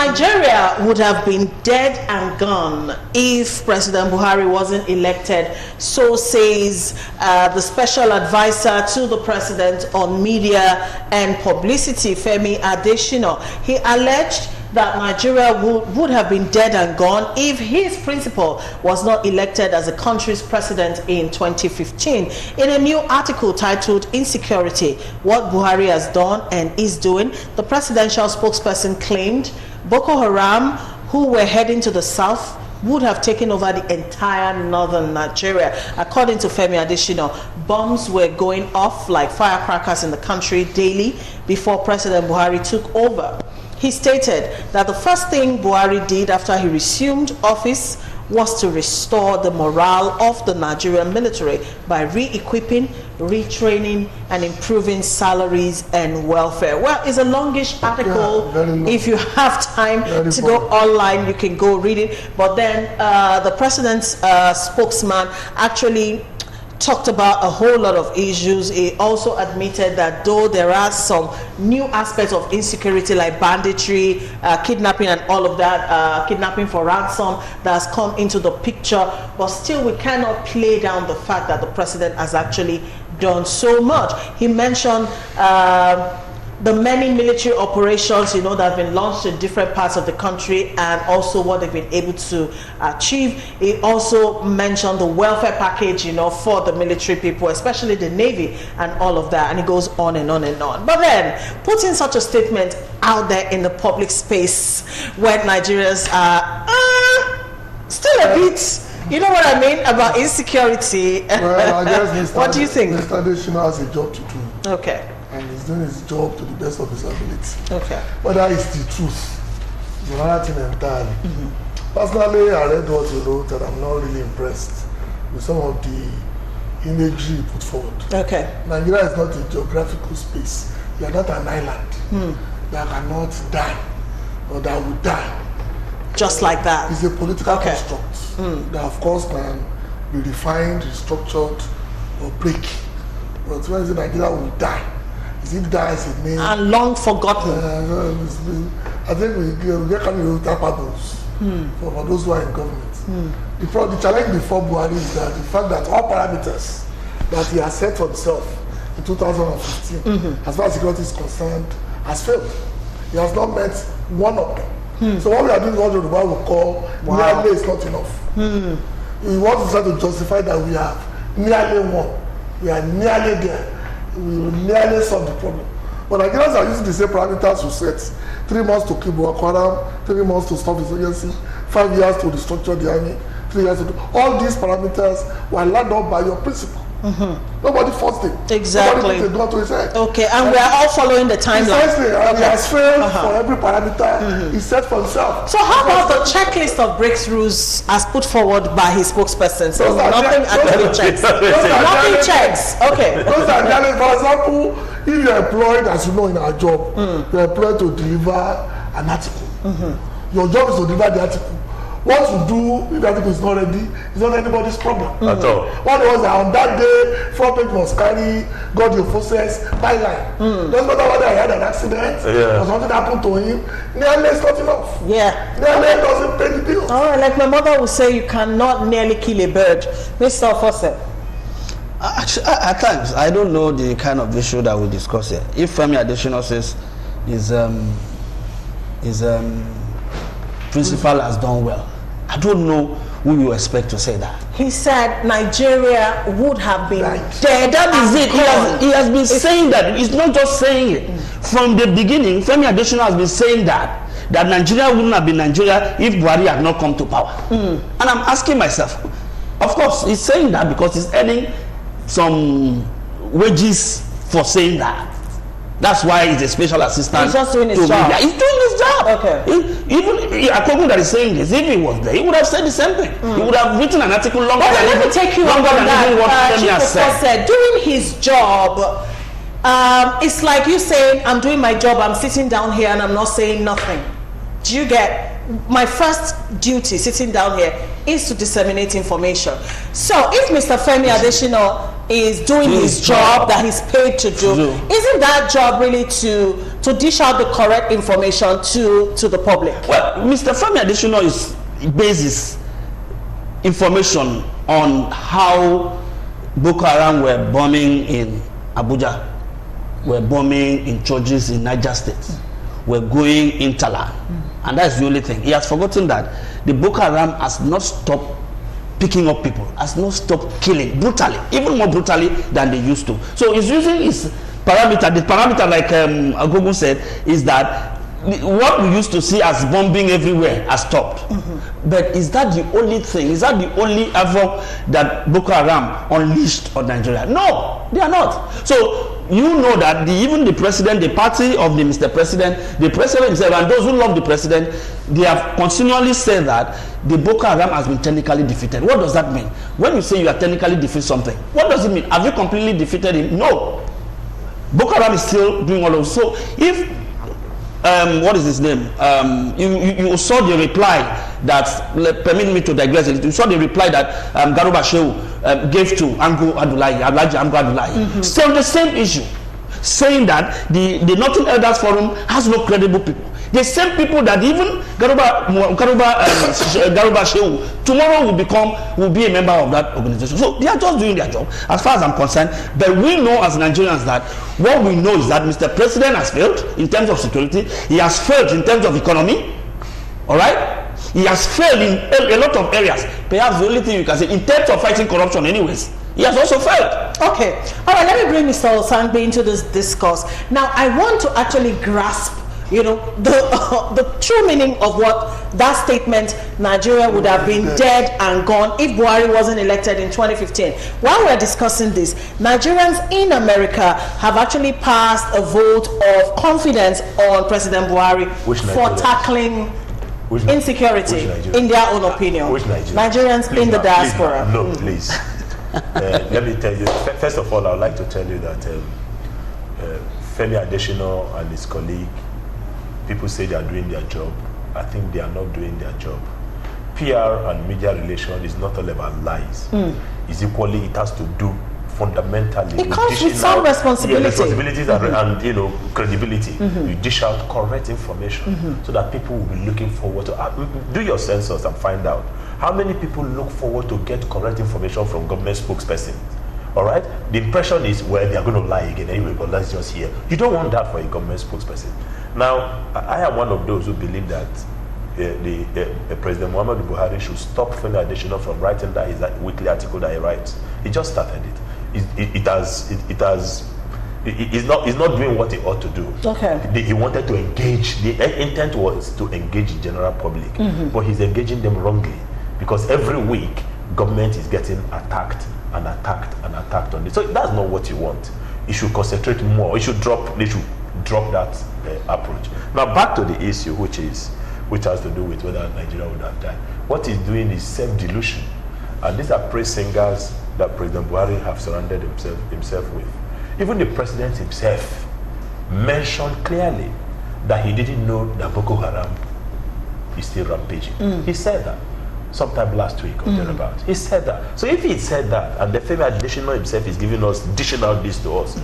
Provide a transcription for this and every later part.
Nigeria would have been dead and gone if President Buhari wasn't elected, so says the special advisor to the president on media and publicity, Femi Adesina. He alleged that Nigeria would have been dead and gone if his principal was not elected as the country's president in 2015. In a new article titled Insecurity, What Buhari Has Done and Is Doing, the presidential spokesperson claimed Boko Haram, who were heading to the south, would have taken over the entire northern Nigeria. According to Femi Adesina, bombs were going off like firecrackers in the country daily before President Buhari took over. He stated that the first thing Buhari did after he resumed office was to restore the morale of the Nigerian military by re-equipping, retraining, and improving salaries and welfare. Well, it's a longish article. Yeah, if you have time to go online, you can go read it. But then the president's spokesman actually talked about a whole lot of issues. He also admitted that though there are some new aspects of insecurity like banditry, kidnapping and all of that, kidnapping for ransom that has come into the picture, but still we cannot play down the fact that the president has actually done so much. He mentioned the many military operations, that have been launched in different parts of the country and also what they've been able to achieve. He also mentioned the welfare package, for the military people, especially the Navy and all of that. And it goes on and on and on. But then, putting such a statement out there in the public space when Nigerians are still a bit, you know what I mean, about insecurity. Well, I guess what do you think? Mr. Adesina has a job to do. Okay. And he's doing his job to the best of his ability. Okay. But that is the truth. It's another thing entirely. Personally, I read what he wrote and I'm not really impressed with some of the imagery he put forward. Okay. Nigeria is not a geographical space. You are not an island that cannot die or that will die. Just like that. It's a political construct that of course can be refined, restructured, or break. But when is Nigeria will die? Is it die as a name? And long forgotten. I think we get kind of tapables for those who are in government. The challenge before Buhari is that the fact that all parameters that he has set for himself in 2015, as far as security is concerned, has failed. He has not met one of them. So what we are doing is what Yoruba will call nearly is not enough. We want to try to justify that we have nearly won. We are nearly there. We will nearly solve the problem. But Nigerians are using the same parameters we set. 3 months to kill Boko Haram, 3 months to stop insurgency, 5 years to restructure the army, 3 years to do. All these parameters were laid up by your principal. Nobody forced it. Exactly. Nobody put a gun to his head. Okay, and we are all following the timeline. Precisely, and he has failed for every parameter he set for himself. So how about the checklist of breakthroughs as put forward by his spokesperson? So nothing actually checks. Nothing checks. Okay. Those are generally, for example, if you're employed, as you know in our job, you're employed to deliver an article. Your job is to deliver the article. What to do if the article is not ready is not anybody's problem. At all. What was that on that day, front page must carry God your forces byline. Doesn't matter whether I had an accident or something happened to him, nearly is not enough. Yeah. Nearly doesn't pay the bills. All right, like my mother would say, you cannot nearly kill a bird. Mr. Fosse. Actually, at times, I don't know the kind of issue that we discuss here. If Femi Adesina says his principal has done well, I don't know who you expect to say that. He said Nigeria would have been dead. That is it. He has been saying that. He's not just saying it. From the beginning, Femi Adesina has been saying that Nigeria wouldn't have been Nigeria if Buhari had not come to power. And I'm asking myself, of course, he's saying that because he's earning some wages for saying that. That's why he's a special assistant. He's just doing his job. Media. He's doing his job. Okay. Even Akogun that is saying this, if he was there, he would have said the same thing. He would have written an article longer than let me take you on that. Chief said doing his job. It's like you saying, I'm doing my job, I'm sitting down here and I'm not saying nothing. Do you get? My first duty sitting down here is to disseminate information. So if Mr. Femi Adesina is doing his job that he's paid to do. Isn't that job really to dish out the correct information to the public? Well, Mr. Femi Adesina is bases information on how Boko Haram were bombing in Abuja, were bombing in churches in Niger State, were going in Talan, and that's the only thing. He has forgotten that the Boko Haram has not stopped picking up people, has not stopped killing brutally, even more brutally than they used to. So he's using his parameter. The parameter, like Agogo said, is that what we used to see as bombing everywhere has stopped. But is that the only thing? Is that the only havoc that Boko Haram unleashed on Nigeria? No, they are not. So you know that even the president, the party of the Mr. President, the president himself, and those who love the president, they have continually said that the Boko Haram has been technically defeated. What does that mean? When you say you are technically defeated something, what does it mean? Have you completely defeated him? No. Boko Haram is still doing all of this. So if what is his name? You saw the reply that, permit me to digress a little. You saw the reply that Garuba Shehu gave to Ango Adulayi, Alhaji Ango Adulayi. Still the same issue, saying that the Northern Elders Forum has no credible people. The same people that even Garuba Shehu tomorrow will be a member of that organization. So they are just doing their job, as far as I'm concerned. But we know as Nigerians that what we know is that Mr. President has failed in terms of security. He has failed in terms of economy. All right. He has failed in a lot of areas. Perhaps the only thing you can say in terms of fighting corruption, anyways, he has also failed. Okay. All right. Let me bring Mr. Osangbe into this discourse. Now, I want to actually grasp, you know, the true meaning of what that statement, Nigeria would have been dead and gone if Buhari wasn't elected in 2015. While we're discussing this, Nigerians in America have actually passed a vote of confidence on President Buhari for tackling insecurity in their own opinion. Nigerians please, in the diaspora. Please, no, please. Let me tell you, first of all, I would like to tell you that Femi Adesina and his colleague, people say they are doing their job. I think they are not doing their job. PR and media relation is not all about lies. It's equally, it has to do fundamentally. It comes with some responsibility. Responsibilities and you know, credibility. You dish out correct information so that people will be looking forward to do your census and find out how many people look forward to get correct information from government spokesperson. All right, the impression is, well, they are going to lie again anyway, but let's just hear. You don't want that for a government spokesperson. Now, I am one of those who believe that President Muhammadu Buhari should stop Femi Adesina from writing that weekly article that he writes. He just started it. He's not doing what he ought to do. Okay. He wanted to engage. The intent was to engage the general public, but he's engaging them wrongly because every week government is getting attacked and attacked and attacked on it. So that's not what you want. You should concentrate more. They should drop that approach. Now back to the issue, which has to do with whether Nigeria would have died. What he's doing is self-delusion, and these are praise singers that President Buhari have surrounded himself with. Even the president himself mentioned clearly that he didn't know that Boko Haram is still rampaging. He said that sometime last week or thereabouts. He said that. So if he said that, and the Femi Adesina himself is giving us, dishing out this to us,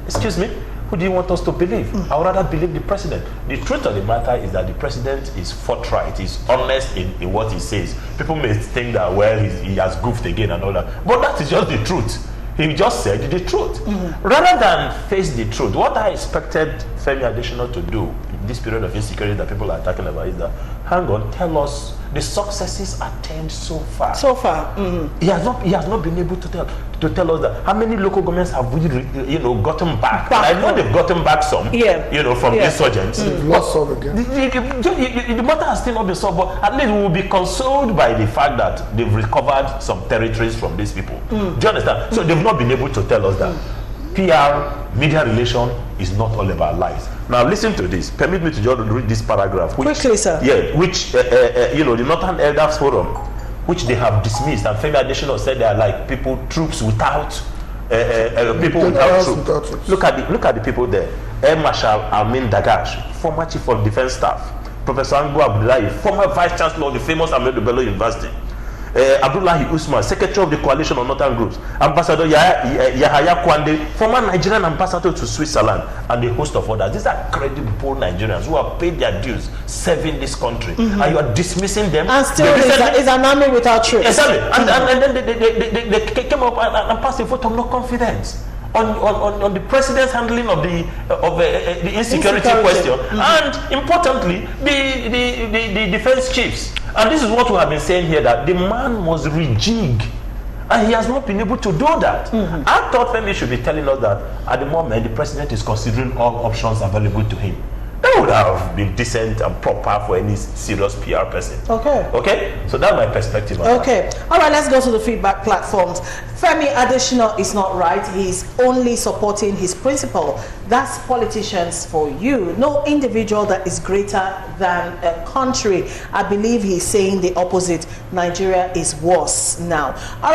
excuse me, who do you want us to believe? I would rather believe the president. The truth of the matter is that the president is forthright, he's honest in what he says. People may think that, well, he has goofed again and all that, but that is just the truth. He just said the truth. Rather than face the truth, what I expected Femi Adesina to do in this period of insecurity that people are talking about is that, hang on, tell us the successes attained so far. So far, he has not been able to tell us that. How many local governments have we, gotten back? I know they've gotten back some, from insurgents. Lost some again. The matter has still not been solved, but at least we will be consoled by the fact that they've recovered some territories from these people. Do you understand? So they've not been able to tell us that. PR, media relation is not all about lies. Now listen to this. Permit me to just read this paragraph. Quickly, sir. Yeah, which the Northern Elders Forum, which they have dismissed, and Femi Adesina said they are like troops without people without troops. Look at the people there. Air Marshal Amin Dagash, former Chief of Defense Staff. Professor Ango Abdullahi, former Vice Chancellor of the famous Ahmadu Bello University. Abdullahi Usman, Secretary of the Coalition of Northern Groups, Ambassador Yahaya Kwande, former Nigerian ambassador to Switzerland, and a host of others. These are credible Nigerians who have paid their dues serving this country, and you are dismissing them. And still is an army without troops. Exactly. And then they came up and passed a vote of no confidence on the president's handling of the insecurity question, and importantly, the defense chiefs. And this is what we have been saying here, that the man must rejig, and he has not been able to do that. I thought Femi should be telling us that at the moment the president is considering all options available to him. That would have been decent and proper for any serious PR person. Okay, so that's my perspective on that. All right, let's go to the feedback platforms. Femi Adesina is not right. He's only supporting his principle. That's politicians for you. No individual that is greater than a country. I believe he's saying the opposite. Nigeria is worse now. All right.